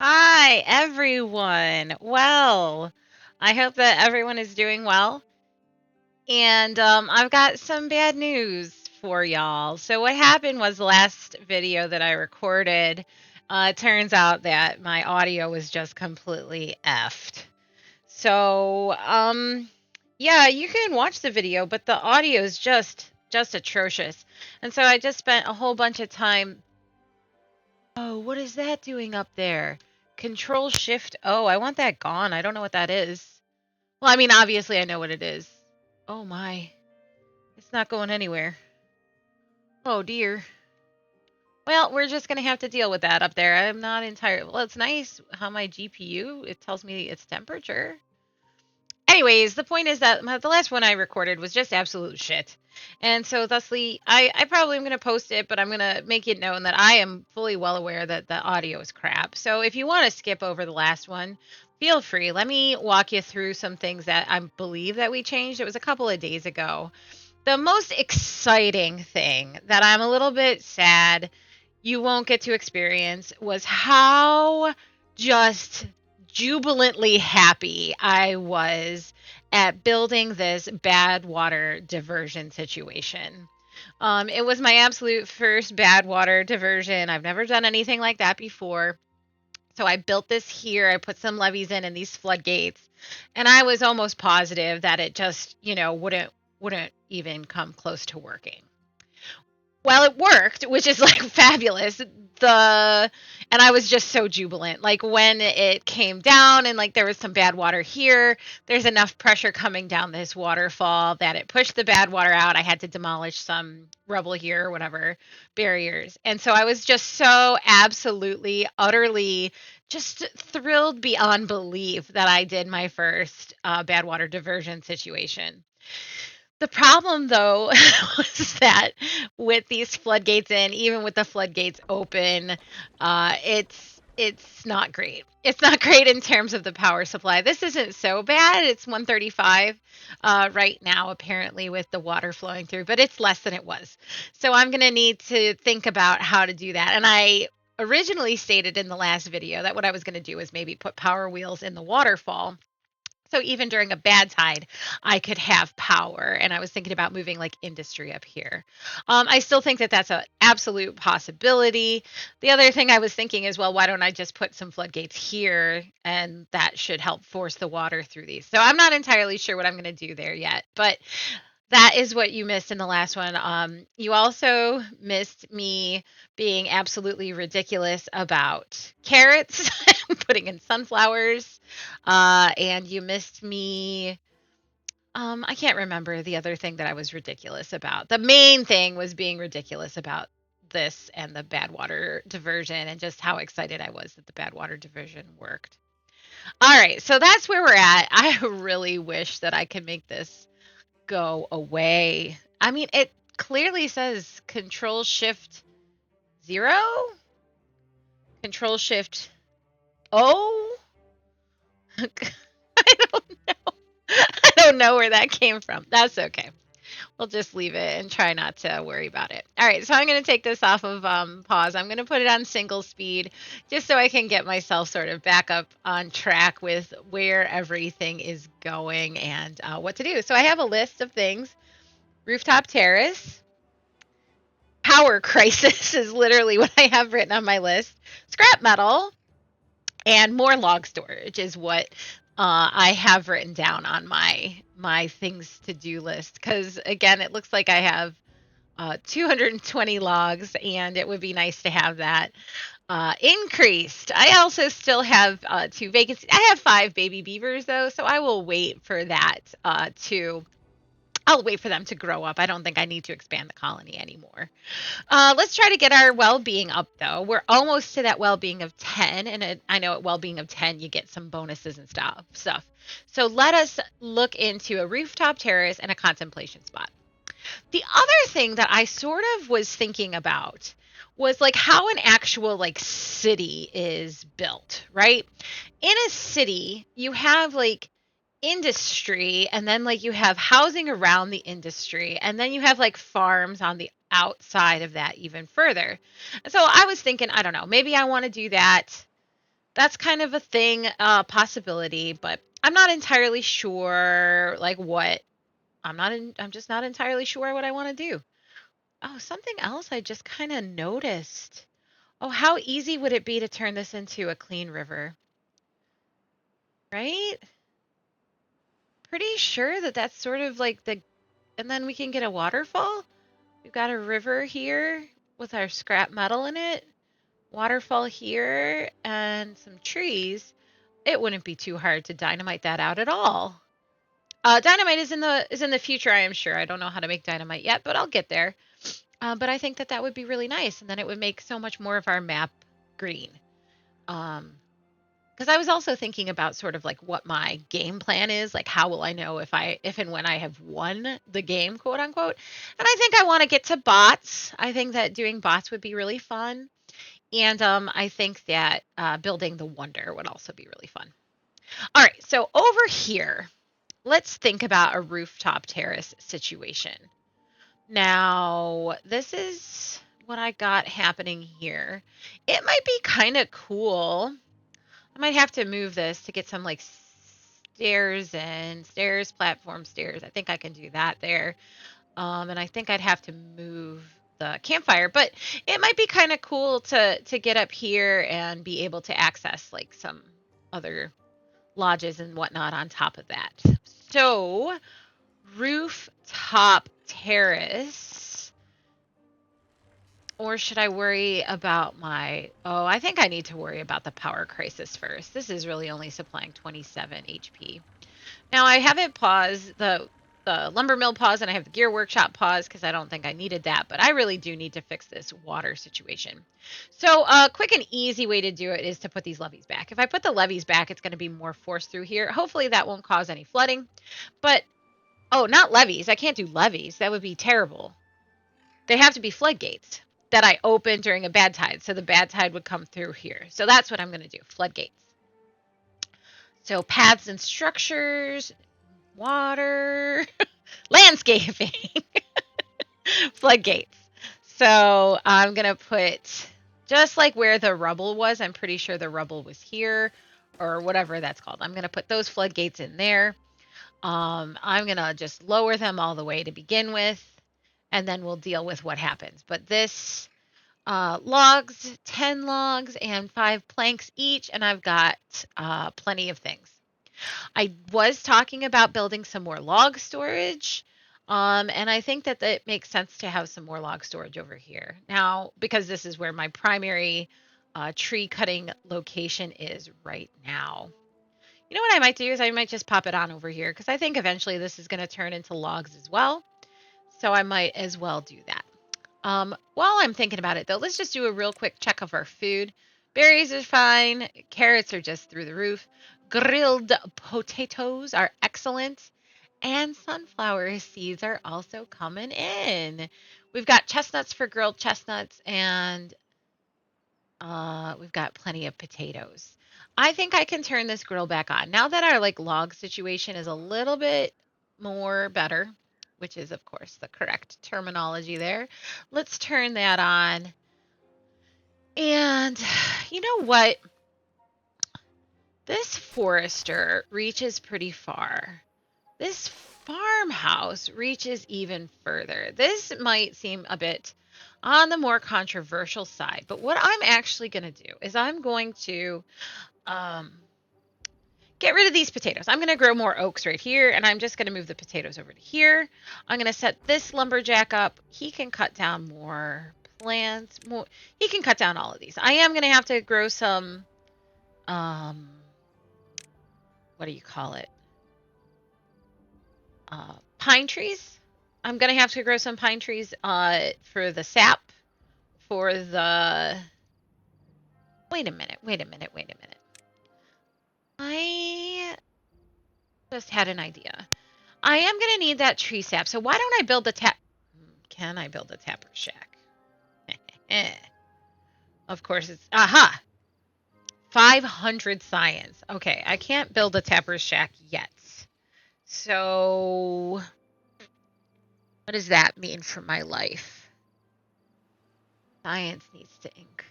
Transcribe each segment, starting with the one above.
Hi, everyone. Well, I hope that everyone is doing well. And I've got some bad news for y'all. So, what happened was the last video that I recorded, it turns out that my audio was just completely effed. So, yeah, you can watch the video, but the audio is just atrocious. And so I just spent a whole bunch of time. Oh, what is that doing up there? Control Shift O. I want that gone. I don't know what that is. Well, I mean, obviously I know what it is. Oh my. It's not going anywhere. Oh dear. Well, we're just going to have to deal with that up there. I'm not entirely. Well, it's nice how my GPU, it tells me its temperature. Anyways, the point is that the last one I recorded was just absolute shit. And so, thusly, I probably am going to post it, but I'm going to make it known that I am fully well aware that the audio is crap. So, if you want to skip over the last one, feel free. Let me walk you through some things that I believe that we changed. It was a couple of days ago. The most exciting thing that I'm a little bit sad you won't get to experience was how just jubilantly happy I was at building this bad water diversion situation. It was my absolute first bad water diversion. I've never done anything like that before. So I built this here. I put some levees in these floodgates, and I was almost positive that it just, wouldn't even come close to working. Well, it worked, which is like fabulous. And I was just so jubilant. Like when it came down and like there was some bad water here, there's enough pressure coming down this waterfall that it pushed the bad water out. I had to demolish some rubble here or whatever barriers. And so I was just so absolutely utterly just thrilled beyond belief that I did my first bad water diversion situation. The problem, though, was that with these floodgates in, even with the floodgates open, it's not great. It's not great in terms of the power supply. This isn't so bad. It's 135 right now, apparently, with the water flowing through, but it's less than it was. So I'm going to need to think about how to do that. And I originally stated in the last video that what I was going to do is maybe put power wheels in the waterfall so even during a bad tide, I could have power. And I was thinking about moving like industry up here. I still think that that's an absolute possibility. The other thing I was thinking is, well, why don't I just put some floodgates here and that should help force the water through these. So I'm not entirely sure what I'm going to do there yet, but that is what you missed in the last one. You also missed me being absolutely ridiculous about carrots, putting in sunflowers, and you missed me. I can't remember the other thing that I was ridiculous about. The main thing was being ridiculous about this and the bad water diversion and just how excited I was that the bad water diversion worked. All right, so that's where we're at. I really wish that I could make this go away. I mean, it clearly says Control Shift 0, Control Shift O. I don't know. I don't know where that came from. That's okay. We'll just leave it and try not to worry about it. All right, so I'm going to take this off of pause. I'm going to put it on single speed just so I can get myself sort of back up on track with where everything is going and what to do. So I have a list of things. Rooftop terrace, power crisis is literally what I have written on my list. Scrap metal and more log storage is what I have written down on my things to do list. Because again, it looks like I have 220 logs, and it would be nice to have that increased. I also still have two vacancies. I have 5 baby beavers though, so I will wait for that to. I'll wait for them to grow up. I don't think I need to expand the colony anymore. Let's try to get our well-being up, though. We're almost to that well-being of 10, and I know at well-being of 10, you get some bonuses and stuff. So let us look into a rooftop terrace and a contemplation spot. The other thing that I sort of was thinking about was like how an actual like city is built, right? In a city, you have like industry and then like you have housing around the industry and then you have like farms on the outside of that even further. And so I was thinking, I don't know, maybe I want to do that that's kind of a thing, possibility, but I'm not entirely sure like what I'm just not entirely sure what I want to do. Oh, something else I just kind of noticed. Oh, how easy would it be to turn this into a clean river, right? Pretty sure that that's sort of like and then we can get a waterfall. We've got a river here with our scrap metal in it, waterfall here, and some trees. It wouldn't be too hard to dynamite that out at all. Dynamite is in the future, I am sure. I don't know how to make dynamite yet, but I'll get there. But I think that that would be really nice, and then it would make so much more of our map green. Because I was also thinking about sort of like what my game plan is, like how will I know if and when I have won the game, quote unquote. And I think I want to get to bots. I think that doing bots would be really fun, and I think that building the wonder would also be really fun. All right, so over here, let's think about a rooftop terrace situation. Now, this is what I got happening here. It might be kind of cool. I might have to move this to get some like stairs, platform stairs. I think I can do that there. And I think I'd have to move the campfire, but it might be kind of cool to get up here and be able to access like some other lodges and whatnot on top of that. So, rooftop terrace. Or should I worry about oh, I think I need to worry about the power crisis first. This is really only supplying 27 HP. Now I have it paused, the lumber mill pause, and I have the gear workshop pause because I don't think I needed that, but I really do need to fix this water situation. So a quick and easy way to do it is to put these levees back. If I put the levees back, it's going to be more force through here. Hopefully that won't cause any flooding, but oh, not levees. I can't do levees. That would be terrible. They have to be floodgates that I open during a bad tide. So the bad tide would come through here. So that's what I'm going to do, floodgates. So paths and structures, water, landscaping, floodgates. So I'm going to put just like where the rubble was. I'm pretty sure the rubble was here or whatever that's called. I'm going to put those floodgates in there. I'm going to just lower them all the way to begin with, and then we'll deal with what happens. But this logs, 10 logs, and 5 planks each, and I've got plenty of things. I was talking about building some more log storage, and I think that it makes sense to have some more log storage over here. Now, because this is where my primary tree cutting location is right now. You know what I might do is I might just pop it on over here because I think eventually this is going to turn into logs as well. So I might as well do that. While I'm thinking about it, though, let's just do a real quick check of our food. Berries are fine. Carrots are just through the roof. Grilled potatoes are excellent. And sunflower seeds are also coming in. We've got chestnuts for grilled chestnuts, and we've got plenty of potatoes. I think I can turn this grill back on. Now that our like log situation is a little bit more better, which is of course the correct terminology there. Let's turn that on. And you know what? This forester reaches pretty far. This farmhouse reaches even further. This might seem a bit on the more controversial side, but what I'm actually going to do is I'm going to get rid of these potatoes. I'm going to grow more oaks right here, and I'm just going to move the potatoes over to here. I'm going to set this lumberjack up. He can cut down more plants. He can cut down all of these. I am going to have to grow some, what do you call it? Pine trees. I'm going to have to grow some pine trees for the sap, for the... Wait a minute. I just had an idea. I am going to need that tree sap. So why don't I build the tap? Can I build a tapper shack? Of course it's... Aha! 500 science. Okay, I can't build a tapper shack yet. So... what does that mean for my life? Science needs to increase.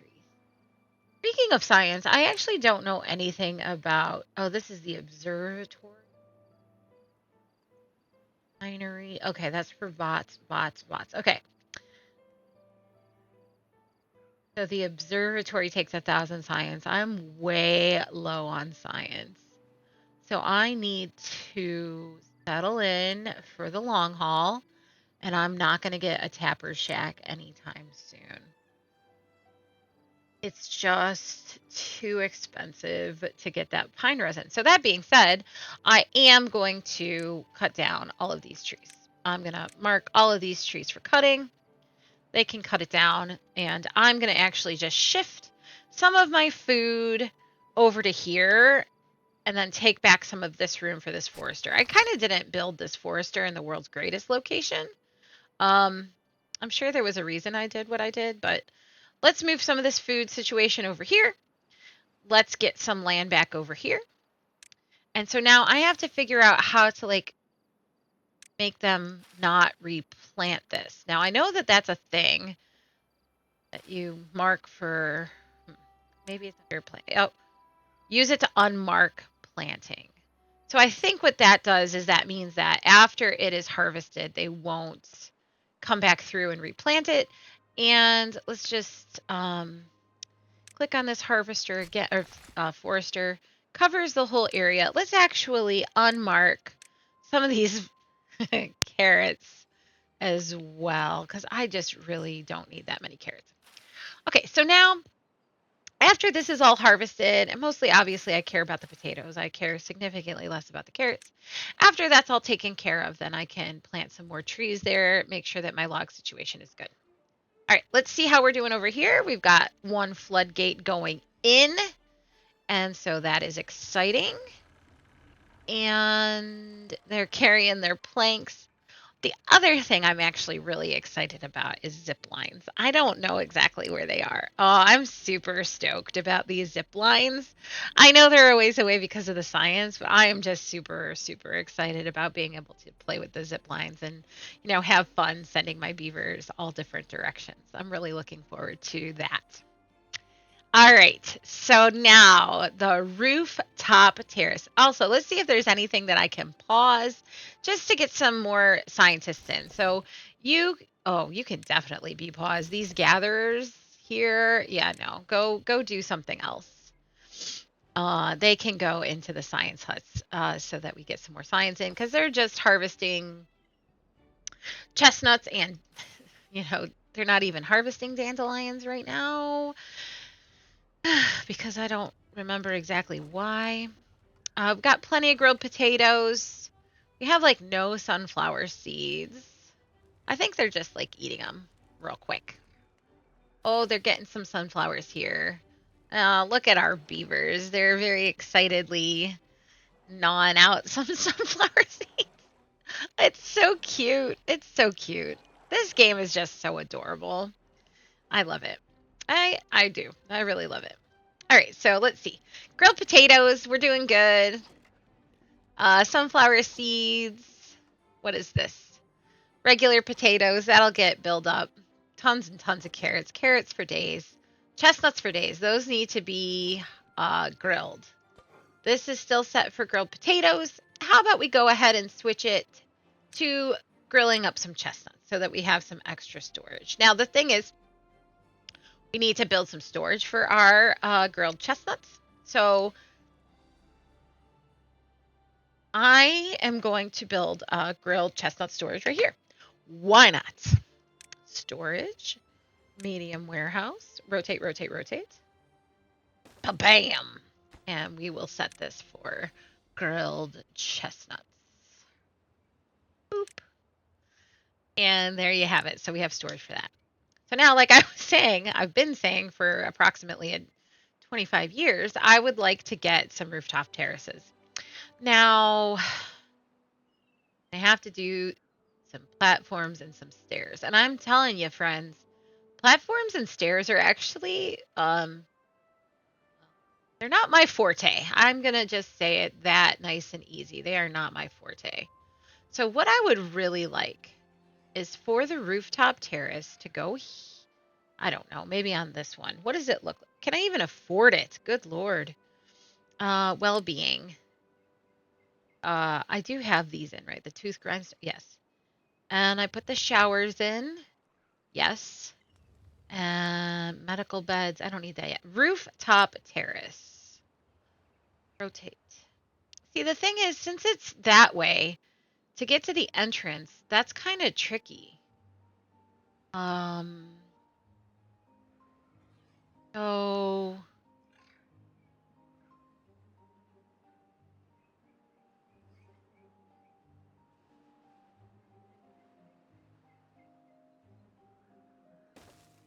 Speaking of science, I actually don't know anything about. Oh, this is the observatory. Binary. Okay, that's for bots. Okay. So the observatory takes 1,000 science. I'm way low on science. So I need to settle in for the long haul, and I'm not going to get a tapper shack anytime soon. It's just too expensive to get that pine resin. So that being said, I am going to cut down all of these trees. I'm going to mark all of these trees for cutting. They can cut it down, and I'm going to actually just shift some of my food over to here and then take back some of this room for this forester. I kind of didn't build this forester in the world's greatest location. I'm sure there was a reason I did what I did, but let's move some of this food situation over here. Let's get some land back over here. And so now I have to figure out how to like make them not replant this. Now I know that that's a thing that you mark for, maybe it's your plant. Oh, use it to unmark planting. So I think what that does is that means that after it is harvested, they won't come back through and replant it. And let's just click on this harvester again, or forester, covers the whole area. Let's actually unmark some of these carrots as well, because I just really don't need that many carrots. Okay, so now after this is all harvested, and mostly obviously I care about the potatoes, I care significantly less about the carrots. After that's all taken care of, then I can plant some more trees there, make sure that my log situation is good. All right, let's see how we're doing over here. We've got one floodgate going in, and so that is exciting. And they're carrying their planks. The other thing I'm actually really excited about is zip lines. I don't know exactly where they are. Oh, I'm super stoked about these zip lines. I know they're a ways away because of the science, but I am just super, super excited about being able to play with the zip lines and, have fun sending my beavers all different directions. I'm really looking forward to that. All right, so now the rooftop terrace. Also, let's see if there's anything that I can pause just to get some more scientists in. So you can definitely be paused. These gatherers here, yeah, no, go do something else. They can go into the science huts so that we get some more science in, because they're just harvesting chestnuts and, they're not even harvesting dandelions right now. Because I don't remember exactly why. I've got plenty of grilled potatoes. We have like no sunflower seeds. I think they're just like eating them real quick. Oh, they're getting some sunflowers here. Look at our beavers. They're very excitedly gnawing out some sunflower seeds. It's so cute. It's so cute. This game is just so adorable. I love it. I do. I really love it. All right, so let's see. Grilled potatoes, we're doing good. Sunflower seeds. What is this? Regular potatoes, that'll get build up. Tons and tons of carrots. Carrots for days. Chestnuts for days. Those need to be grilled. This is still set for grilled potatoes. How about we go ahead and switch it to grilling up some chestnuts so that we have some extra storage. Now, the thing is, we need to build some storage for our grilled chestnuts. So I am going to build a grilled chestnut storage right here. Why not? Storage, medium warehouse, rotate, rotate, rotate. Bam! And we will set this for grilled chestnuts. Boop. And there you have it. So we have storage for that. So now, like I was saying, I've been saying for approximately 25 years, I would like to get some rooftop terraces. Now, I have to do some platforms and some stairs. And I'm telling you, friends, platforms and stairs are actually they're not my forte. I'm going to just say it that nice and easy. They are not my forte. So what I would really like is for the rooftop terrace to go I don't know, maybe on this one. What does it look like? can I even afford it? Good Lord. Well-being. I do have these in, right? The tooth grinds. Yes. And I put the showers in. Yes. And medical beds. I don't need that yet. Rooftop terrace. Rotate. See, the thing is, since it's that way, to get to the entrance, that's kind of tricky. Um, so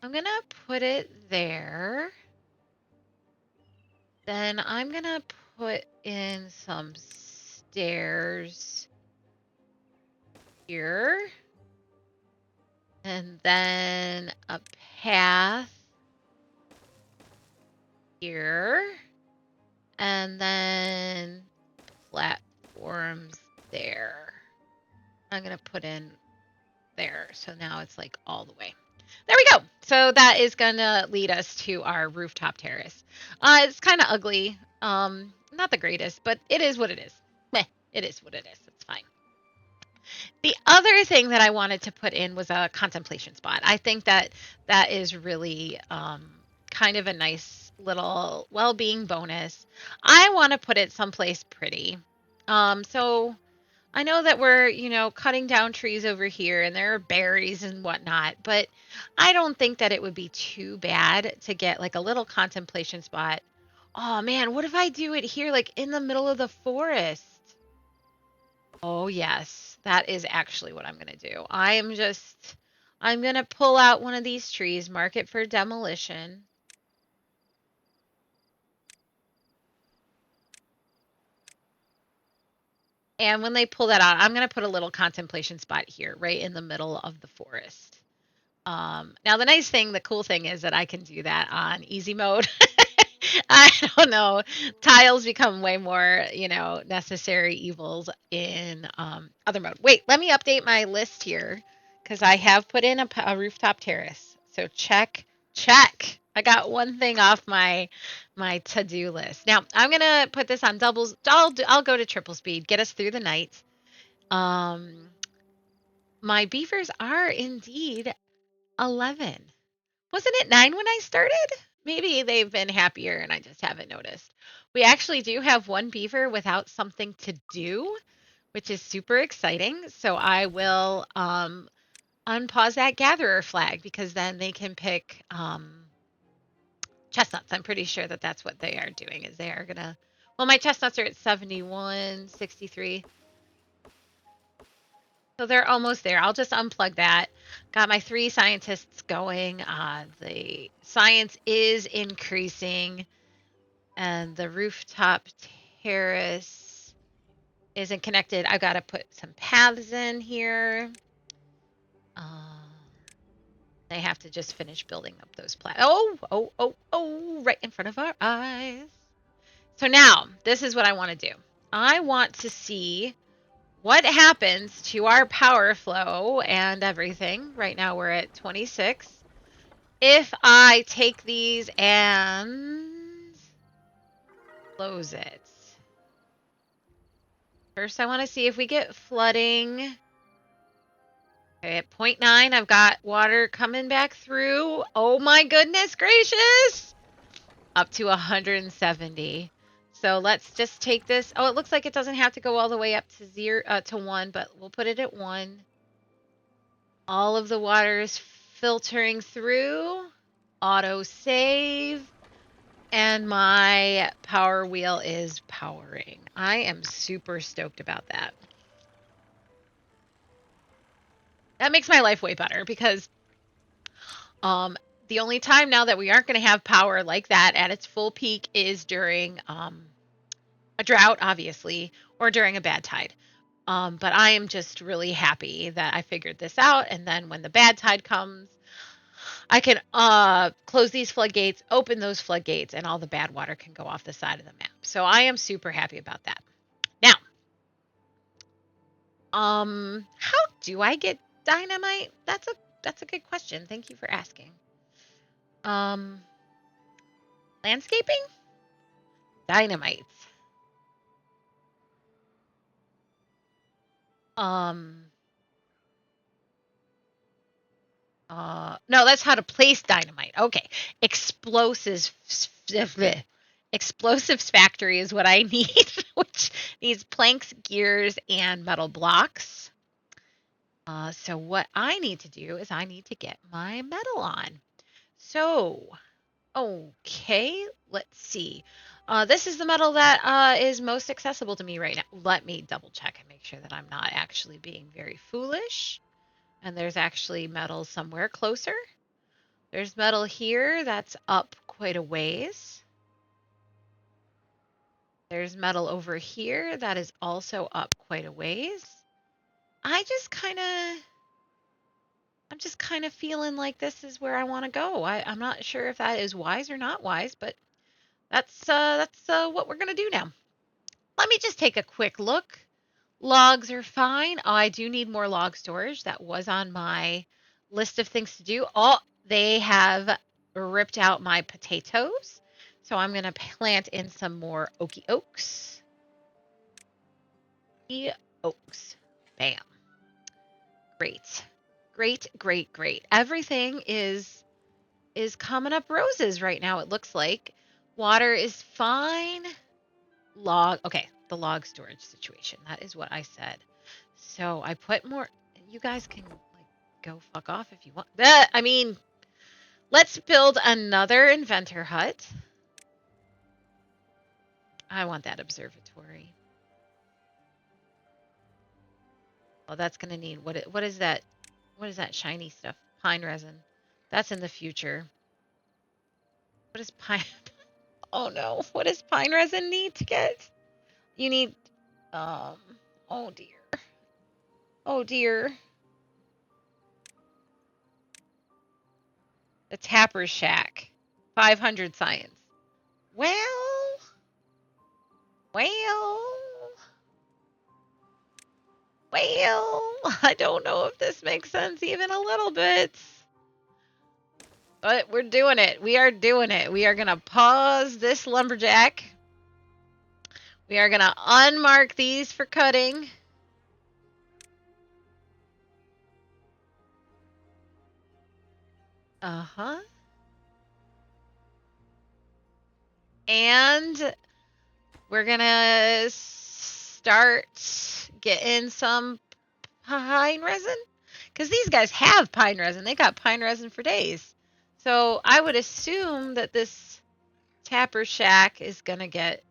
I'm gonna put it there. Then I'm gonna put in some stairs here. And then a path here. And then platforms there. I'm going to put in there. So now it's like all the way. There we go. So that is going to lead us to our rooftop terrace. It's kind of ugly. Not the greatest, but it is what it is. Meh, it is what it is. It's fine. The other thing that I wanted to put in was a contemplation spot. I think that that is really kind of a nice little well-being bonus. I want to put it someplace pretty. So I know that we're, cutting down trees over here and there are berries and whatnot, but I don't think that it would be too bad to get like a little contemplation spot. Oh man, what if I do it here, like in the middle of the forest? Oh, yes. That is actually what I'm going to do. I'm going to pull out one of these trees, mark it for demolition. And when they pull that out, I'm going to put a little contemplation spot here, right in the middle of the forest. Now the cool thing is that I can do that on easy mode. I don't know. Tiles become way more, necessary evils in other mode. Wait, let me update my list here because I have put in a rooftop terrace. So check, check. I got one thing off my to-do list. Now I'm gonna put this on doubles. I'll go to triple speed, get us through the night. My beavers are indeed 11. Wasn't it 9 when I started? Maybe they've been happier and I just haven't noticed. We actually do have one beaver without something to do, which is super exciting. So I will unpause that gatherer flag because then they can pick chestnuts. I'm pretty sure that that's what they are doing is they are going to, well, my chestnuts are at 71, 63. So they're almost there. I'll just unplug that. Got my 3 scientists going. The science is increasing, and the rooftop terrace isn't connected. I've got to put some paths in here. They have to just finish building up those oh, right in front of our eyes. So now, this is what I want to do. I want to see what happens to our power flow and everything. Right now we're at 26. If I take these and close it. First, I want to see if we get flooding. Okay, at 0.9, I've got water coming back through. Oh my goodness gracious! Up to 170. So let's just take this. Oh, it looks like it doesn't have to go all the way up to 1, but we'll put it at 1. All of the water is filtering through. Auto save. And my power wheel is powering. I am super stoked about that. That makes my life way better because the only time now that we aren't going to have power like that at its full peak is during a drought, obviously, or during a bad tide. But I am just really happy that I figured this out. And then when the bad tide comes, I can close these floodgates, open those floodgates, and all the bad water can go off the side of the map. So I am super happy about that. Now, how do I get dynamite? That's a good question. Thank you for asking. Um, Landscaping? Dynamite. Um, no, that's how to place dynamite. Okay. Explosives. Explosives factory is what I need, which needs planks, gears, and metal blocks. So what I need to do is I need to get my metal on. So, okay, let's see. This is the metal that is most accessible to me right now. Let me double check and make sure that I'm not actually being very foolish. And there's actually metal somewhere closer. There's metal here that's up quite a ways. There's metal over here that is also up quite a ways. I'm just kind of feeling like this is where I want to go. I'm not sure if that is wise or not wise, but that's what we're gonna do now. Let me just take a quick look. Logs are fine. Oh, I do need more log storage. That was on my list of things to do. Oh, they have ripped out my potatoes. So I'm going to plant in some more oaky oaks. Oaky oaks. Bam. Great. Great, great, great. Everything is coming up roses right now, it looks like. Water is fine. Log. Okay, the log storage situation. That is what I said. So I put more. You guys can like go fuck off if you want. I mean, let's build another inventor hut. I want that observatory. Oh, that's gonna need what is that? What is that shiny stuff? Pine resin. That's in the future. What is pine? Oh no. What does pine resin need to get? You need. Um. Oh dear. Oh dear. The Tapper's Shack. 500 science. Well, well, I don't know if this makes sense even a little bit. But we're doing it. We are doing it. We are going to pause this lumberjack. We are going to unmark these for cutting. Uh-huh. And we're going to start getting some pine resin. Because these guys have pine resin. They got pine resin for days. So I would assume that this Tapper Shack is going to get...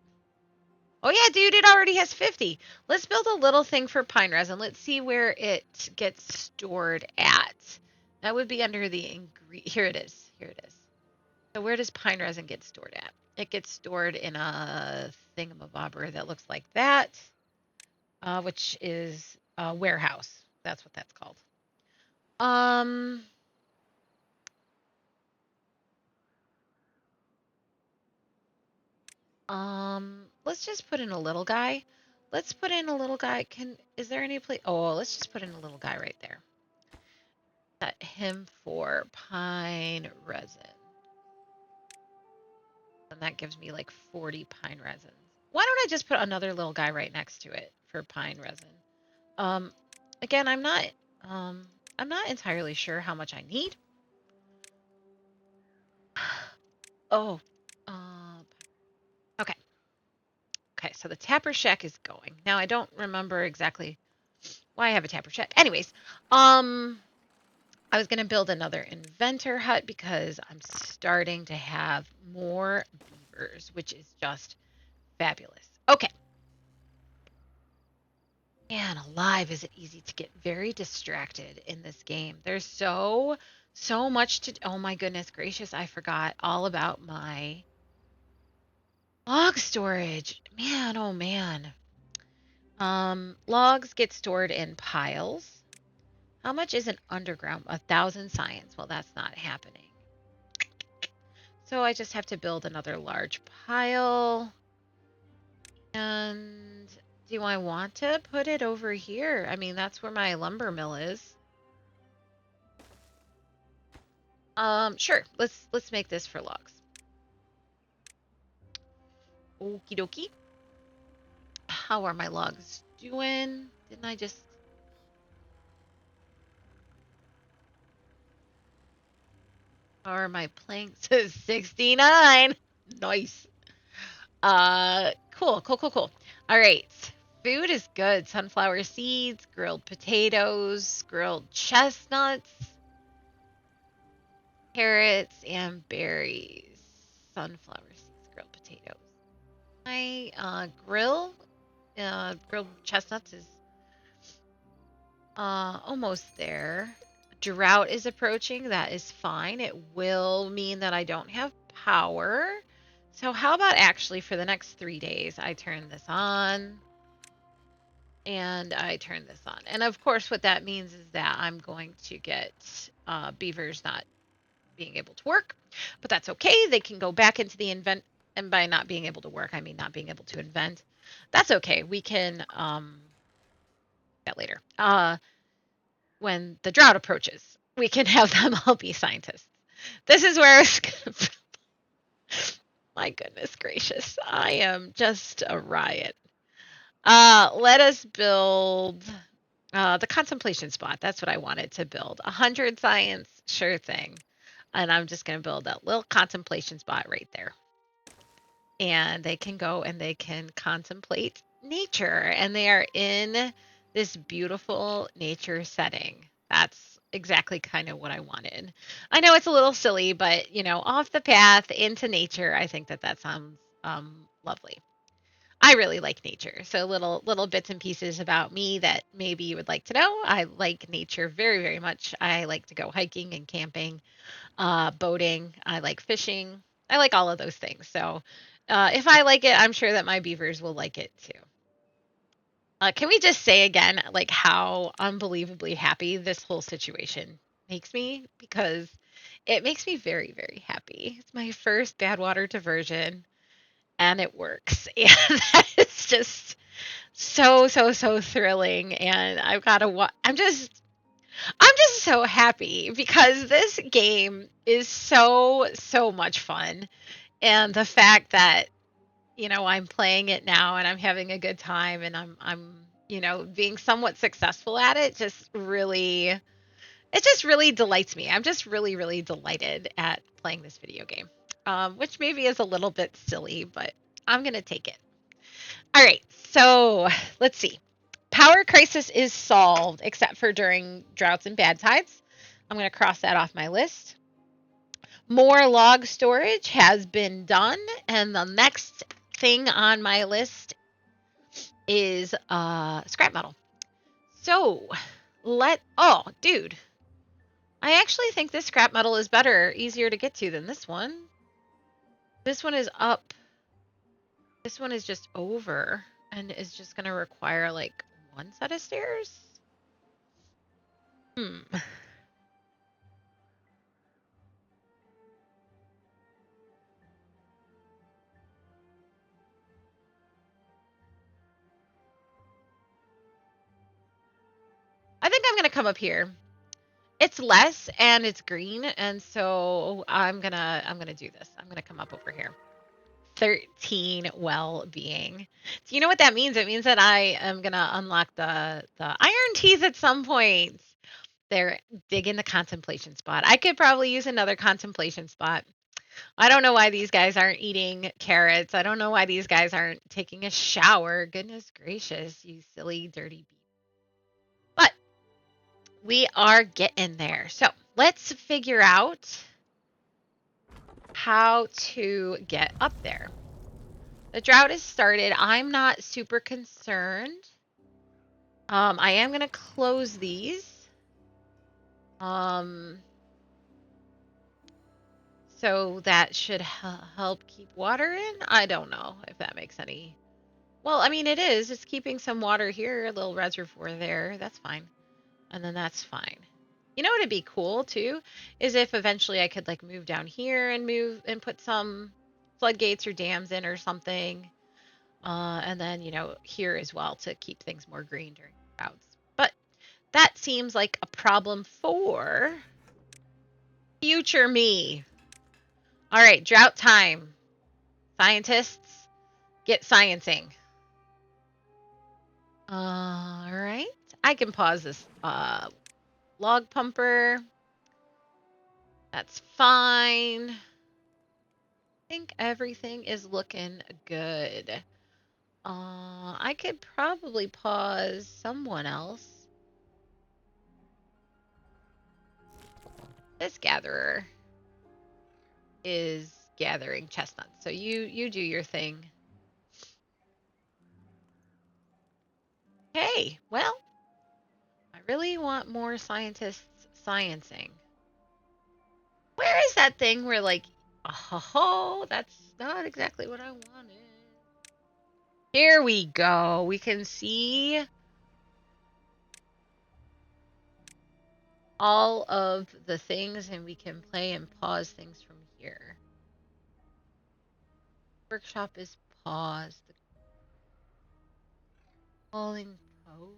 Oh yeah, dude, it already has 50. Let's build a little thing for pine resin. Let's see where it gets stored at. That would be under the Here it is. Here it is. So where does pine resin get stored at? It gets stored in a thingamabobber that looks like that, which is a warehouse. That's what that's called. Let's just put in a little guy. Let's put in a little guy. Is there any place? Oh, let's just put in a little guy right there. Set him for pine resin. And that gives me like 40 pine resins. Why don't I just put another little guy right next to it for pine resin? Again, I'm not entirely sure how much I need. Oh, okay. Okay, so the Tapper Shack is going. Now I don't remember exactly why I have a Tapper Shack. Anyways, I was going to build another inventor hut because I'm starting to have more beavers, which is just fabulous. Okay. Man, alive, is it easy to get very distracted in this game. There's so much to... Oh my goodness gracious, I forgot all about my log storage. Man, oh man. Logs get stored in piles. How much is an underground? 1,000 science. Well, that's not happening. So I just have to build another large pile. And do I want to put it over here? I mean, that's where my lumber mill is. Sure. Let's make this for logs. Okie dokie. How are my logs doing? Didn't I just... How are my planks? 69. Nice. Cool. All right. Food is good. Sunflower seeds, grilled potatoes, grilled chestnuts, carrots, and berries. Sunflower seeds, grilled potatoes. My grilled chestnuts is almost there. Drought is approaching. That is fine. It will mean that I don't have power. So how about actually for the next 3 days, I turn this on and I turn this on. And of course, what that means is that I'm going to get beavers not being able to work, but that's okay. They can go back into the invent. And by not being able to work, I mean not being able to invent. That's okay. We can that later. When the drought approaches, we can have them all be scientists. This is where it's gonna... My goodness gracious, I am just a riot. Let us build the contemplation spot. That's what I wanted to build. 100 science, sure thing. And I'm just going to build that little contemplation spot right there. And they can go and they can contemplate nature. And they are in this beautiful nature setting. That's exactly kind of what I wanted. I know it's a little silly, but off the path into nature, I think that sounds lovely. I really like nature. So little bits and pieces about me that maybe you would like to know. I like nature very, very much. I like to go hiking and camping, boating. I like fishing. I like all of those things. So if I like it, I'm sure that my beavers will like it too. Can we just say again, like how unbelievably happy this whole situation makes me? Because it makes me very, very happy. It's my first bad water diversion and it works. And that is just so thrilling. And I've got to I'm just so happy because this game is so much fun. And the fact that I'm playing it now and I'm having a good time and I'm being somewhat successful at it just really delights me. I'm just really delighted at playing this video game. Which maybe is a little bit silly, but I'm going to take it. All right. So, let's see. Power crisis is solved except for during droughts and bad tides. I'm going to cross that off my list. More log storage has been done, and the next thing on my list is scrap metal. So, oh, dude. I actually think this scrap metal is better, easier to get to than this one. This one is up. This one is just over and is just going to require like one set of stairs. I think I'm going to come up here. It's less and it's green, and so I'm going to do this. I'm going to come up over here. 13 well-being. Do you know what that means? It means that I am going to unlock the iron teeth at some point. They're digging the contemplation spot. I could probably use another contemplation spot. I don't know why these guys aren't eating carrots. I don't know why these guys aren't taking a shower. Goodness gracious, you silly, dirty beast. But we are getting there. So let's figure out how to get up there. The drought has started. I'm not super concerned. I am going to close these. So that should help keep water in. I don't know if that makes any... Well, I mean, it is. It's keeping some water here, a little reservoir there. That's fine. And then that's fine. You know what would be cool, too? Is if eventually I could, like, move down here and put some floodgates or dams in or something. And then, here as well to keep things more green during droughts. But that seems like a problem for future me. All right, drought time. Scientists, Get sciencing. All right. I can pause this log pumper. That's fine. I think everything is looking good. I could probably pause someone else. This gatherer is gathering chestnuts. So you do your thing. Hey, well, I really want more scientists sciencing. Where is that thing where like, oh, that's not exactly what I wanted. Here we go. We can see all of the things and we can play and pause things from here. Workshop is paused. The calling post.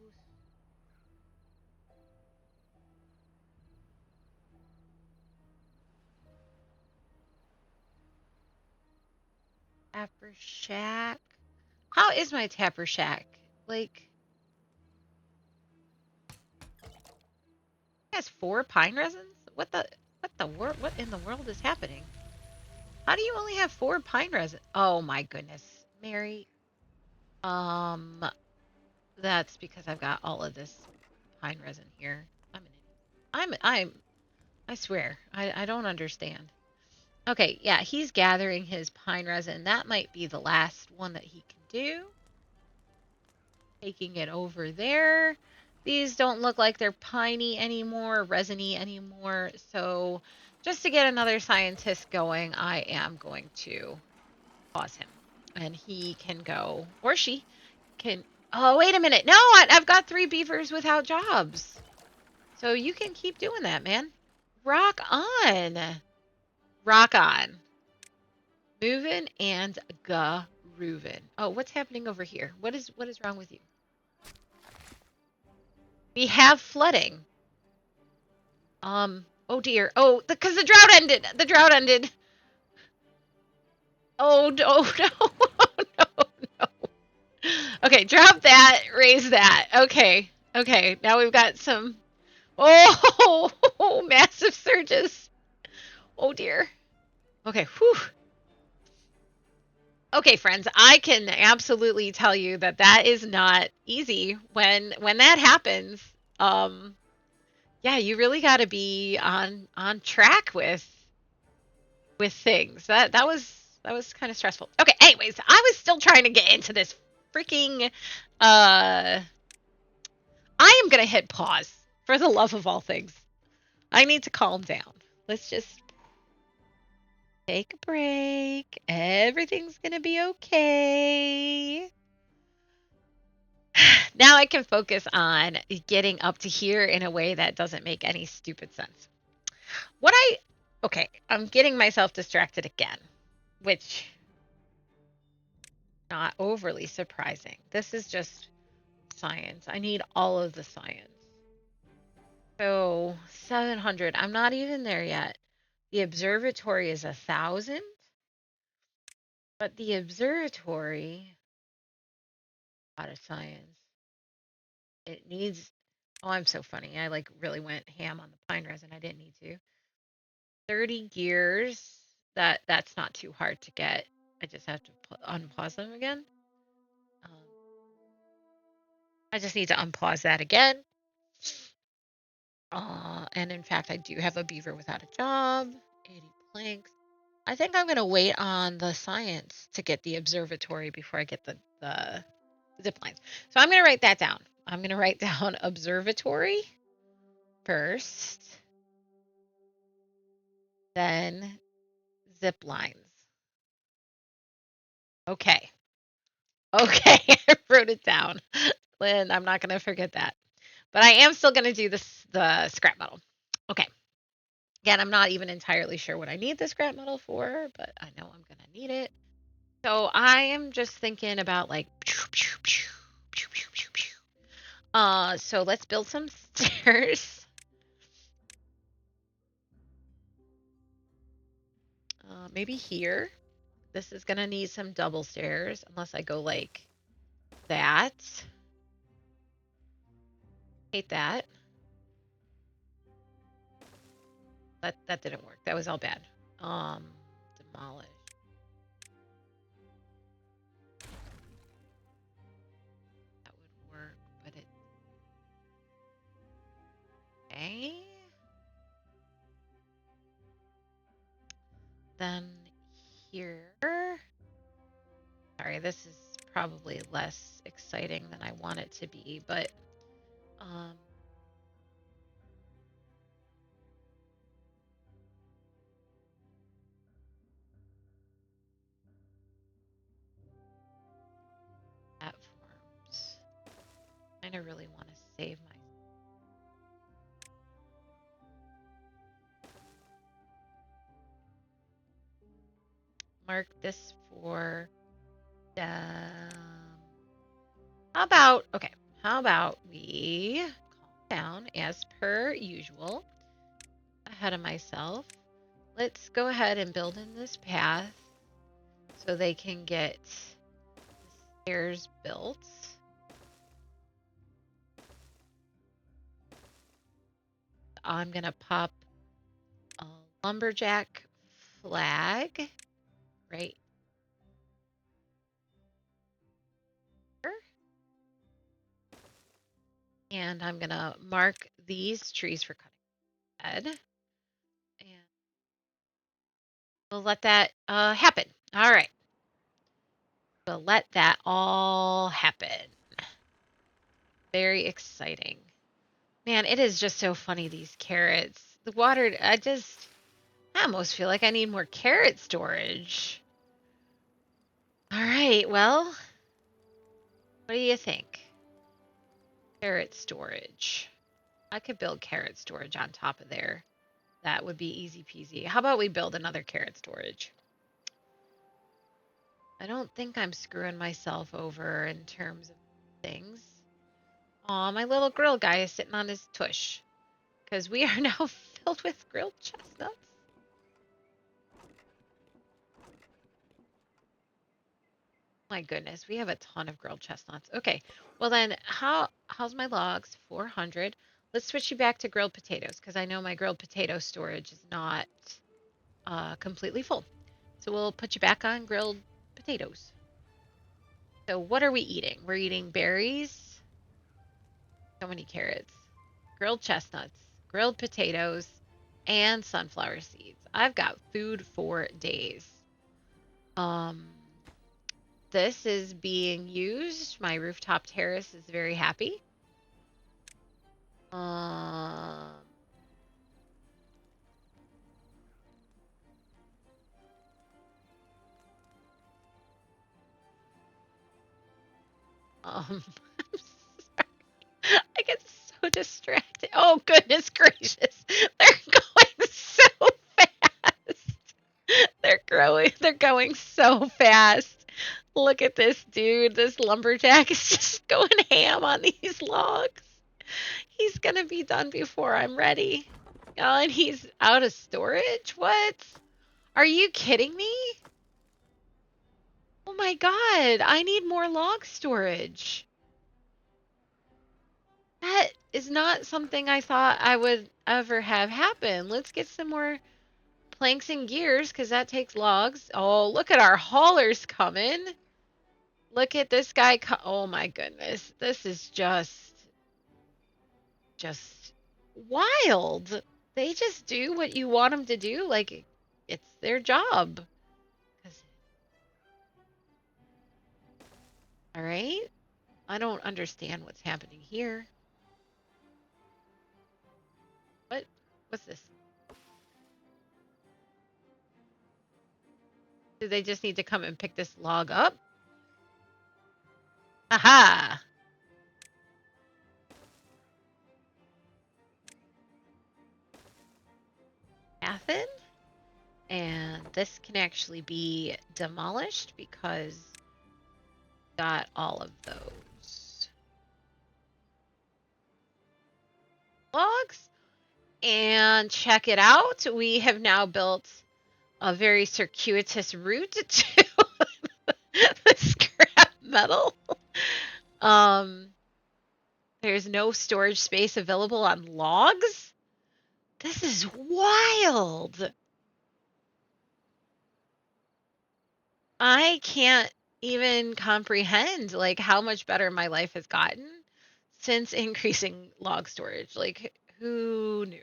Tapper Shack. How is my Tapper Shack? Like, it has 4 pine resins? What in the world is happening? How do you only have 4 pine resin? Oh my goodness. Mary. That's because I've got all of this pine resin here. I'm an idiot. I swear. I don't understand. Okay, yeah, he's gathering his pine resin. That might be the last one that he can do. Taking it over there. These don't look like they're piney anymore, resiny anymore. So just to get another scientist going, I am going to pause him. And he can go, or she can. Oh, wait a minute. No, I've got 3 beavers without jobs. So you can keep doing that, man. Rock on. Rock on. Moving and grooving. Oh, what's happening over here? What is wrong with you? We have flooding. Oh dear. Oh, because the drought ended. The drought ended. Oh no, no, no, no. Okay, drop that, raise that. Okay, okay. Now we've got some. Oh, massive surges. Oh dear. Okay, whew. Okay, friends, I can absolutely tell you that that is not easy when that happens. Um, yeah, you really got to be on track with things. That was kind of stressful. Okay, anyways, I was still trying to get into this freaking I am going to hit pause for the love of all things. I need to calm down. Let's just take a break. Everything's going to be okay. Now I can focus on getting up to here in a way that doesn't make any stupid sense. Okay, I'm getting myself distracted again, which not overly surprising. This is just science. I need all of the science. So 700. I'm not even there yet. The observatory is 1,000, but the observatory out of science. It needs. Oh, I'm so funny. I like really went ham on the pine resin. I didn't need to. 30 gears. That's not too hard to get. I just have to unpause them again. Um, I just need to unpause that again. And in fact, I do have a beaver without a job. 80 planks. I think I'm going to wait on the science to get the observatory before I get the zip lines. So I'm going to write that down. I'm going to write down observatory first, then zip lines. Okay. Okay, I wrote it down. Lynn, I'm not going to forget that. But I am still going to do the scrap metal. Okay. Again, I'm not even entirely sure what I need the scrap metal for, but I know I'm going to need it. So I am just thinking about like so let's build some stairs. Maybe here. This is going to need some double stairs unless I go like that. Hate that. That didn't work. That was all bad. Demolish. That would work, but it. Okay. Then here. Sorry, this is probably less exciting than I want it to be, but platforms. I really want to save my. Mark this for. How about we calm down as per usual? Ahead of myself. Let's go ahead and build in this path so they can get the stairs built. I'm going to pop a lumberjack flag right here. And I'm going to mark these trees for cutting ahead. And we'll let that happen. All right. We'll let that all happen. Very exciting. Man, it is just so funny, these carrots. The water, I almost feel like I need more carrot storage. All right, well, what do you think? Carrot storage. I could build carrot storage on top of there. That would be easy peasy. How about we build another carrot storage? I don't think I'm screwing myself over in terms of things. Aw, my little grill guy is sitting on his tush. Because we are now filled with grilled chestnuts. My goodness, we have a ton of grilled chestnuts. Okay, well then, how's my logs? 400. Let's switch you back to grilled potatoes because I know my grilled potato storage is not completely full. So we'll put you back on grilled potatoes. So what are we eating? We're eating berries. So many carrots, grilled chestnuts, grilled potatoes, and sunflower seeds. I've got food for days. This is being used. My rooftop terrace is very happy. I'm sorry. I get so distracted. Oh, goodness gracious. They're going so fast. They're going so fast. Look at this dude. This lumberjack is just going ham on these logs. He's going to be done before I'm ready. Oh, and he's out of storage? What? Are you kidding me? Oh my god, I need more log storage. That is not something I thought I would ever have happen. Let's get some more planks and gears because that takes logs. Oh, look at our haulers coming. Look at this guy. Oh my goodness. This is just wild. They just do what you want them to do. Like it's their job. All right. I don't understand what's happening here. What's this? Do they just need to come and pick this log up? Aha! Athen? And this can actually be demolished because got all of those logs. And check it out. We have now built a very circuitous route to the scrap metal. Um, there's no storage space available on logs. This is wild. I can't even comprehend like how much better my life has gotten since increasing log storage. Like who knew?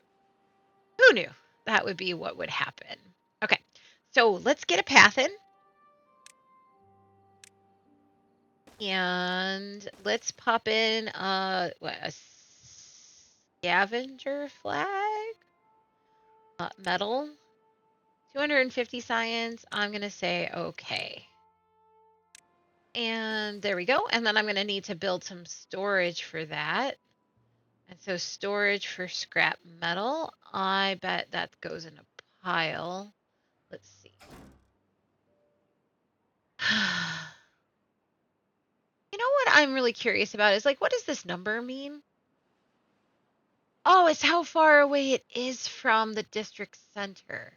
Who knew that would be what would happen? Okay. So let's get a path in. And let's pop in a scavenger flag? Metal. 250 science. I'm going to say okay. And there we go. And then I'm going to need to build some storage for that. And so storage for scrap metal. I bet that goes in a pile. Let's see. You know what I'm really curious about is like, what does this number mean? Oh, it's how far away it is from the district center.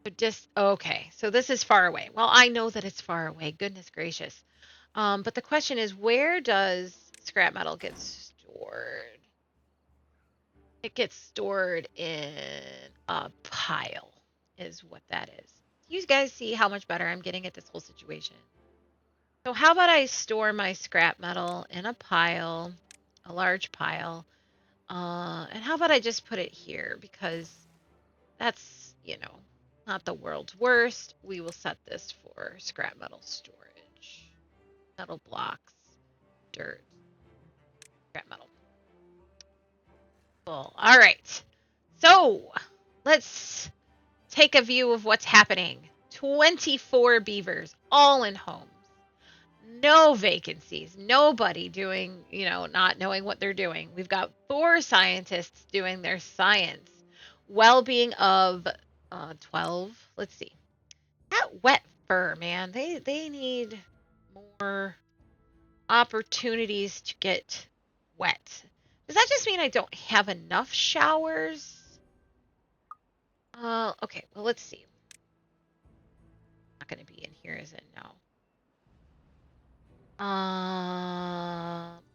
So just okay. So this is far away. Well, I know that it's far away. Goodness gracious. But the question is, where does scrap metal get stored? It gets stored in a pile, is what that is. You guys see how much better I'm getting at this whole situation? So how about I store my scrap metal in a pile, a large pile, and how about I just put it here because that's, not the world's worst. We will set this for scrap metal storage. Metal blocks, dirt, scrap metal. Cool. All right. So let's take a view of what's happening. 24 beavers, all in homes. No vacancies. Nobody doing, not knowing what they're doing. We've got 4 scientists doing their science. Well-being of 12. Let's see. That wet fur, man. They need more opportunities to get wet. Does that just mean I don't have enough showers? Okay, well, let's see. Not going to be in here, is it? No.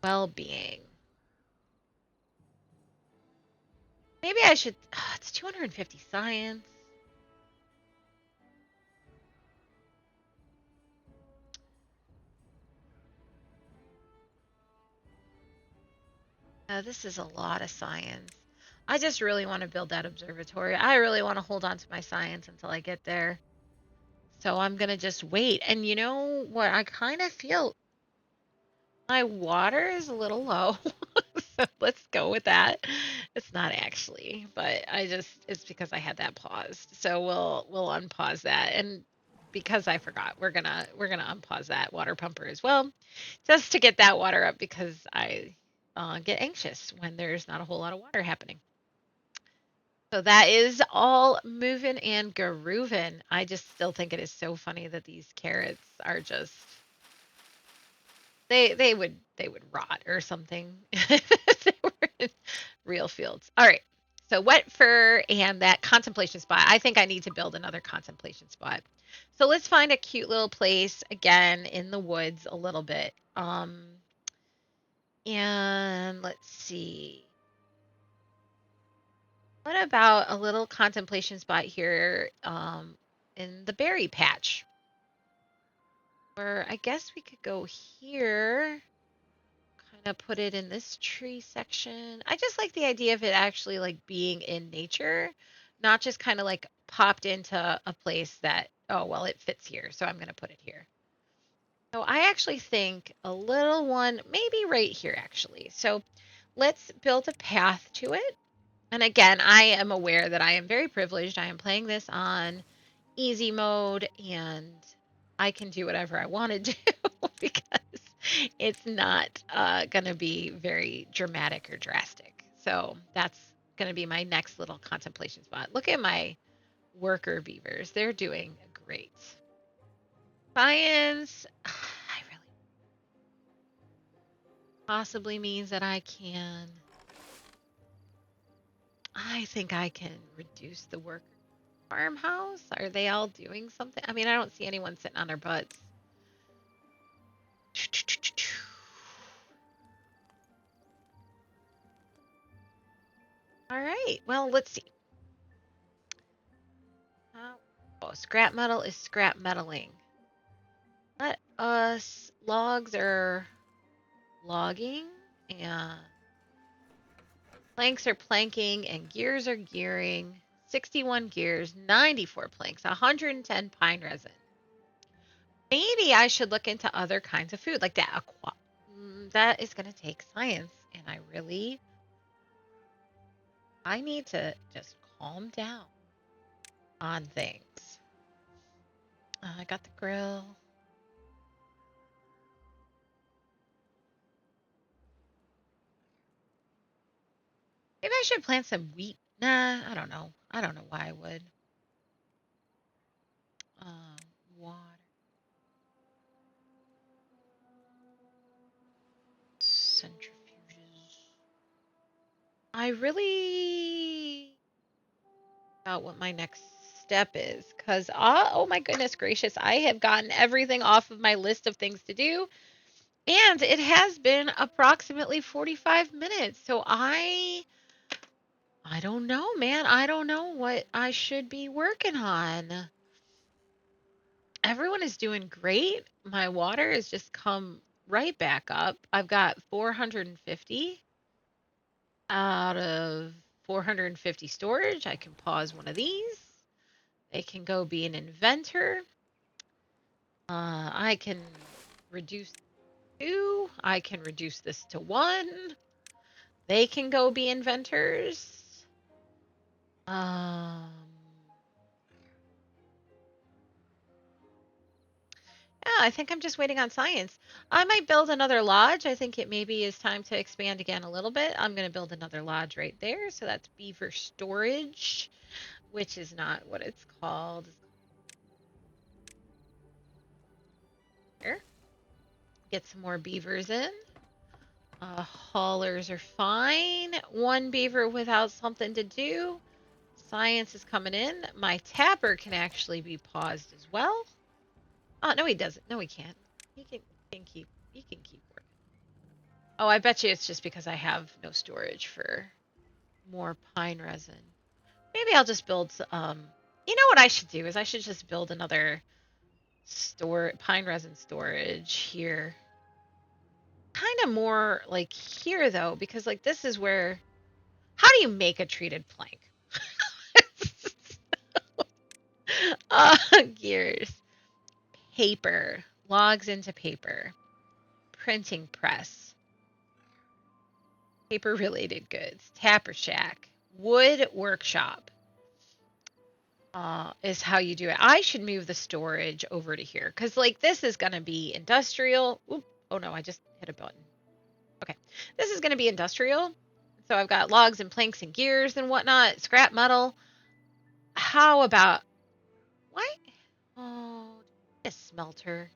Well-being. Maybe I should. It's 250 science. This is a lot of science. I just really want to build that observatory. I really want to hold on to my science until I get there. So I'm going to just wait. And you know what? I kind of feel my water is a little low. So let's go with that. It's not actually, but it's because I had that paused. So we'll unpause that. And because I forgot, we're gonna unpause that water pumper as well, just to get that water up because I get anxious when there's not a whole lot of water happening. So that is all moving and grooving. I just still think it is so funny that these carrots are just they would rot or something if they were in real fields. All right. So wet fur and that contemplation spot. I think I need to build another contemplation spot. So let's find a cute little place again in the woods a little bit. And let's see. What about a little contemplation spot here in the berry patch? Or I guess we could go here. Kind of put it in this tree section. I just like the idea of it actually like being in nature, not just kind of like popped into a place that, oh, well, it fits here, so I'm going to put it here. So I actually think a little one, maybe right here actually. So let's build a path to it. And again, I am aware that I am very privileged. I am playing this on easy mode and I can do whatever I want to do because it's not going to be very dramatic or drastic. So that's going to be my next little contemplation spot. Look at my worker beavers. They're doing great. Science, I really possibly means that I think I can reduce the worker farmhouse. Are they all doing something? I mean, I don't see anyone sitting on their butts. All right. Well, let's see. Oh, scrap metal is scrap metaling. Let us. Logs are logging, and planks are planking, and gears are gearing. 61 gears, 94 planks, 110 pine resin. Maybe I should look into other kinds of food like that. That is going to take science, and I need to just calm down on things. I got the grill. Maybe I should plant some wheat. Nah, I don't know. I don't know why I would. Um, Water. Centrifuges. I really about what my next step is because oh my goodness gracious, I have gotten everything off of my list of things to do, and it has been approximately 45 minutes. So I don't know, man. I don't know what I should be working on. Everyone is doing great. My water has just come right back up. I've got 450 out of 450 storage. I can pause one of these. They can go be an inventor. I can reduce 2. I can reduce this to 1. They can go be inventors. Yeah, I think I'm just waiting on science. I might build another lodge. I think it maybe is time to expand again a little bit. I'm going to build another lodge right there. So that's beaver storage, which is not what it's called. Here. Get some more beavers in. Haulers are fine. One beaver without something to do. Science is coming in. My tapper can actually be paused as well. Oh, no, he doesn't. No, he can't. He can keep working. Oh, I bet you it's just because I have no storage for more pine resin. Maybe I'll just build you know what I should do is I should just build another pine resin storage here. Kind of more like here though, because like this is where how do you make a treated plank? Gears. Paper. Logs into paper. Printing press. Paper related goods. Tapper shack. Wood workshop. Is how you do it. I should move the storage over to here because like this is gonna be industrial. Oop, oh no, I just hit a button. Okay, this is gonna be industrial. So I've got logs and planks and gears and whatnot, scrap metal. How about what? Oh, a smelter.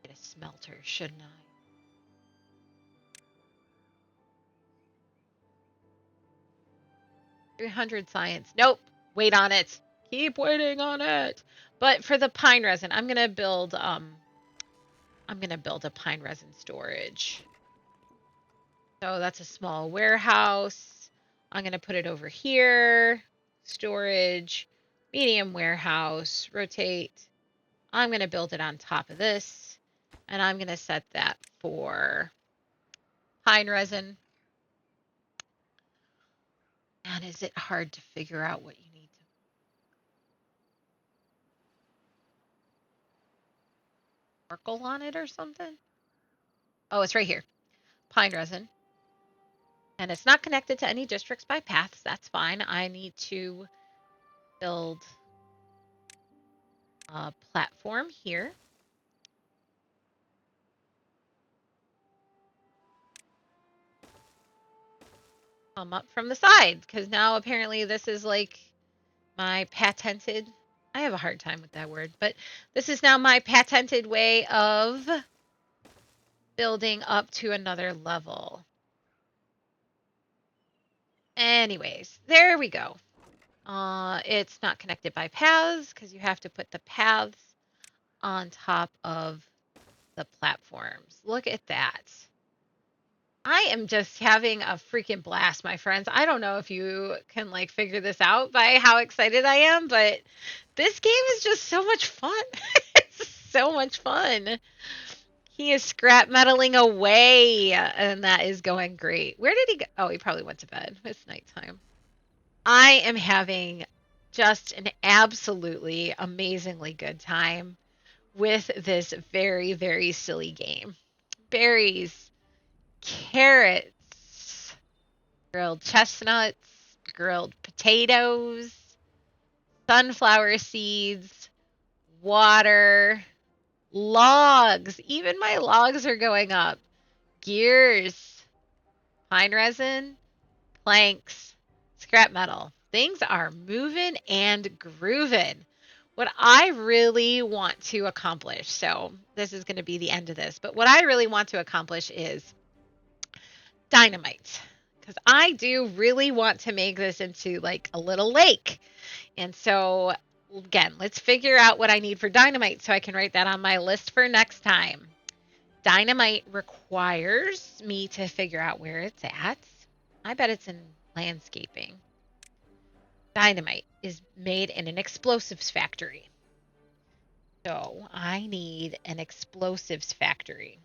Get a smelter, shouldn't I? 300 science. Nope. Wait on it. Keep waiting on it. But for the pine resin, I'm gonna build a pine resin storage. So that's a small warehouse. I'm going to put it over here. Storage, medium warehouse, rotate. I'm going to build it on top of this. And I'm going to set that for pine resin. And is it hard to figure out what you need to sparkle on it or something? Oh, it's right here. Pine resin. And it's not connected to any districts by paths. That's fine. I need to build a platform here. Come up from the side because now apparently this is like my patented. I have a hard time with that word, but this is now my patented way of building up to another level. Anyways, there we go. It's not connected by paths because you have to put the paths on top of the platforms. Look at that. I am just having a freaking blast, my friends. I don't know if you can like figure this out by how excited I am, but this game is just so much fun. It's so much fun. He is scrap metaling away, and that is going great. Where did he go? Oh, he probably went to bed. It's nighttime. I am having just an absolutely amazingly good time with this very, very silly game. Berries, carrots, grilled chestnuts, grilled potatoes, sunflower seeds, water, logs. Even my logs are going up. Gears, pine resin, planks, scrap metal. Things are moving and grooving. What I really want to accomplish, so this is going to be the end of this, but what I really want to accomplish is dynamite. Because I do really want to make this into like a little lake. And so, again, let's figure out what I need for dynamite so I can write that on my list for next time. Dynamite requires me to figure out where it's at. I bet it's in landscaping. Dynamite is made in an explosives factory. So I need an explosives factory.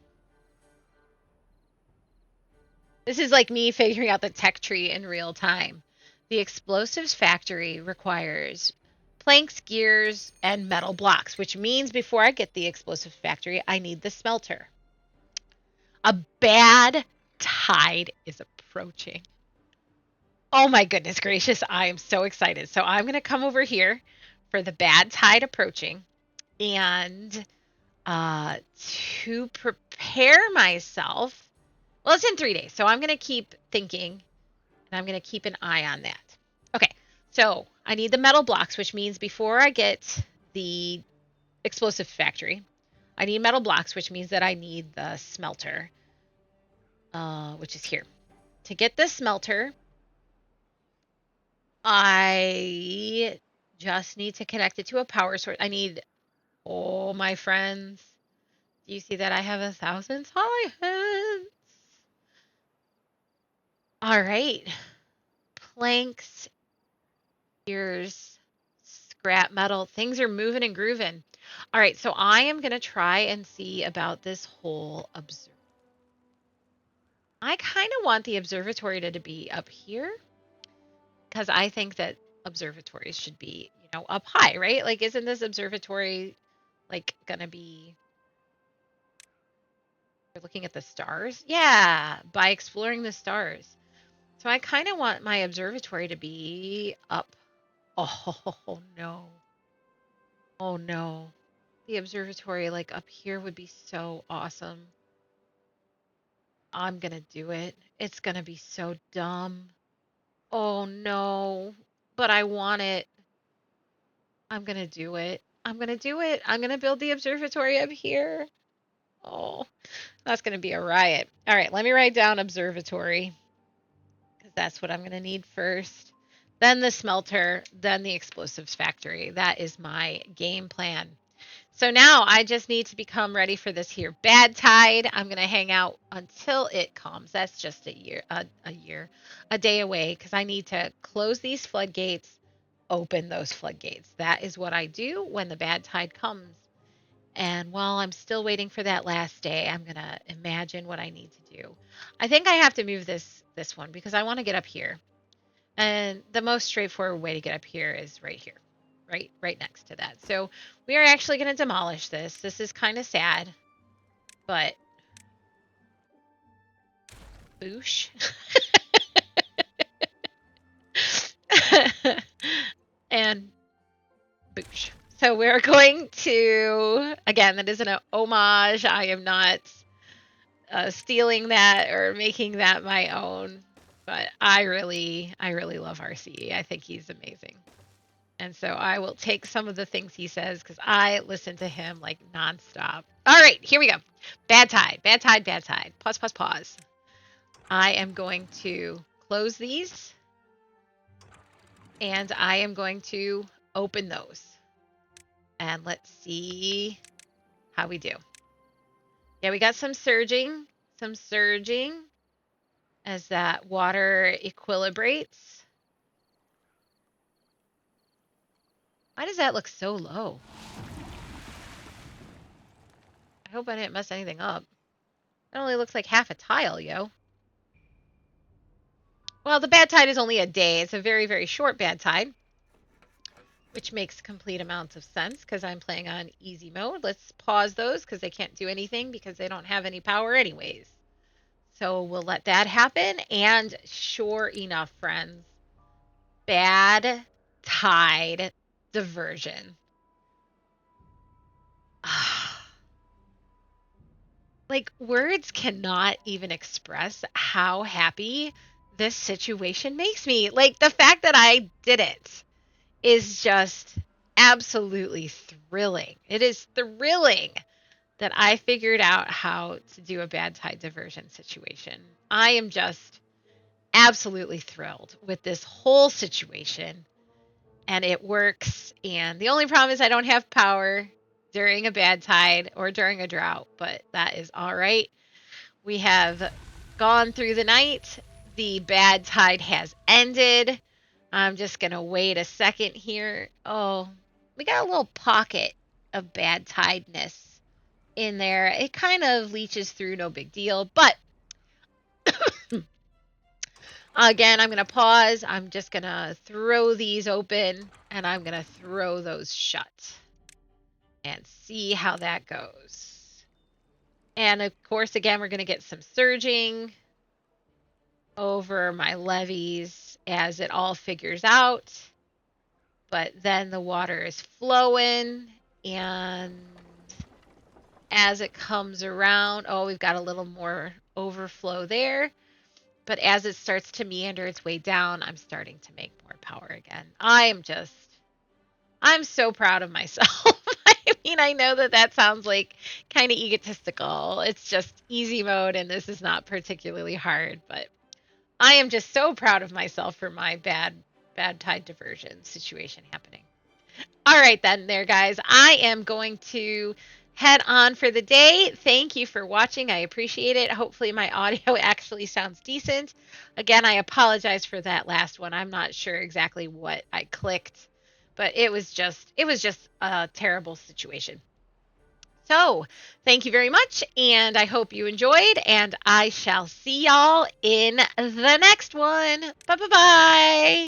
This is like me figuring out the tech tree in real time. The explosives factory requires planks, gears, and metal blocks, which means before I get the explosives factory, I need the smelter. A bad tide is approaching. Oh my goodness gracious, I am so excited. So I'm going to come over here for the bad tide approaching and to prepare myself. Well, it's in 3 days, so I'm going to keep thinking and I'm going to keep an eye on that. Okay, so I need the metal blocks, which means before I get the explosive factory, I need metal blocks, which means that I need the smelter, which is here. To get the smelter, I just need to connect it to a power source. I need, oh, my friends, do you see that I have 1,000 diamonds? All right. Planks, gears, scrap metal. Things are moving and grooving. All right, so I am going to try and see about this whole observatory. I kind of want the observatory to be up here because I think that observatories should be, up high, right? Like, isn't this observatory like going to be you're looking at the stars? Yeah, by exploring the stars. So I kind of want my observatory to be up. Oh, no. Oh, no. The observatory, like, up here would be so awesome. I'm gonna do it. It's gonna be so dumb. Oh, no. But I want it. I'm gonna do it. I'm gonna do it. I'm gonna build the observatory up here. Oh, that's gonna be a riot. All right, let me write down observatory because that's what I'm gonna need first. Then the smelter, then the explosives factory. That is my game plan. So now I just need to become ready for this here bad tide. I'm going to hang out until it comes. That's just a day away because I need to close these floodgates, open those floodgates. That is what I do when the bad tide comes. And while I'm still waiting for that last day, I'm going to imagine what I need to do. I think I have to move this one because I want to get up here. And the most straightforward way to get up here is right here, right next to that. So we are actually going to demolish this. This is kind of sad, but boosh. And boosh. So we're going to, again, that isn't an homage. I am not stealing that or making that my own, but I really love RC. I think he's amazing. And so I will take some of the things he says because I listen to him like nonstop. All right, here we go. Bad tide, bad tide, bad tide. Pause, pause, pause. I am going to close these and I am going to open those. And let's see how we do. Yeah, we got some surging, some surging. as that water equilibrates. Why does that look so low? I hope I didn't mess anything up. It only looks like half a tile, yo. Well, the bad tide is only a day. It's a very, very short bad tide, which makes complete amounts of sense because I'm playing on easy mode. Let's pause those because they can't do anything because they don't have any power anyways. So we'll let that happen. And sure enough, friends, bad tide diversion. Like, words cannot even express how happy this situation makes me. Like, the fact that I did it is just absolutely thrilling. It is thrilling that I figured out how to do a bad tide diversion situation. I am just absolutely thrilled with this whole situation, and it works. And the only problem is I don't have power during a bad tide or during a drought, but that is all right. We have gone through the night. The bad tide has ended. I'm just going to wait a second here. Oh, we got a little pocket of bad tideness in there. It kind of leaches through, no big deal. But again, I'm going to pause. I'm just going to throw these open and I'm going to throw those shut and see how that goes. And of course, again, we're going to get some surging over my levees as it all figures out. But then the water is flowing, and as it comes around, oh, we've got a little more overflow there. But as it starts to meander its way down, I'm starting to make more power again. I'm so proud of myself. I mean, I know that that sounds like kind of egotistical. It's just easy mode, and this is not particularly hard, but I am just so proud of myself for my bad tide diversion situation happening. All right, then, there, guys. I am going to head on for the day. Thank you for watching. I appreciate it. Hopefully, my audio actually sounds decent. Again, I apologize for that last one. I'm not sure exactly what I clicked, but it was just a terrible situation. So, thank you very much, and I hope you enjoyed, and I shall see y'all in the next one. Bye bye bye.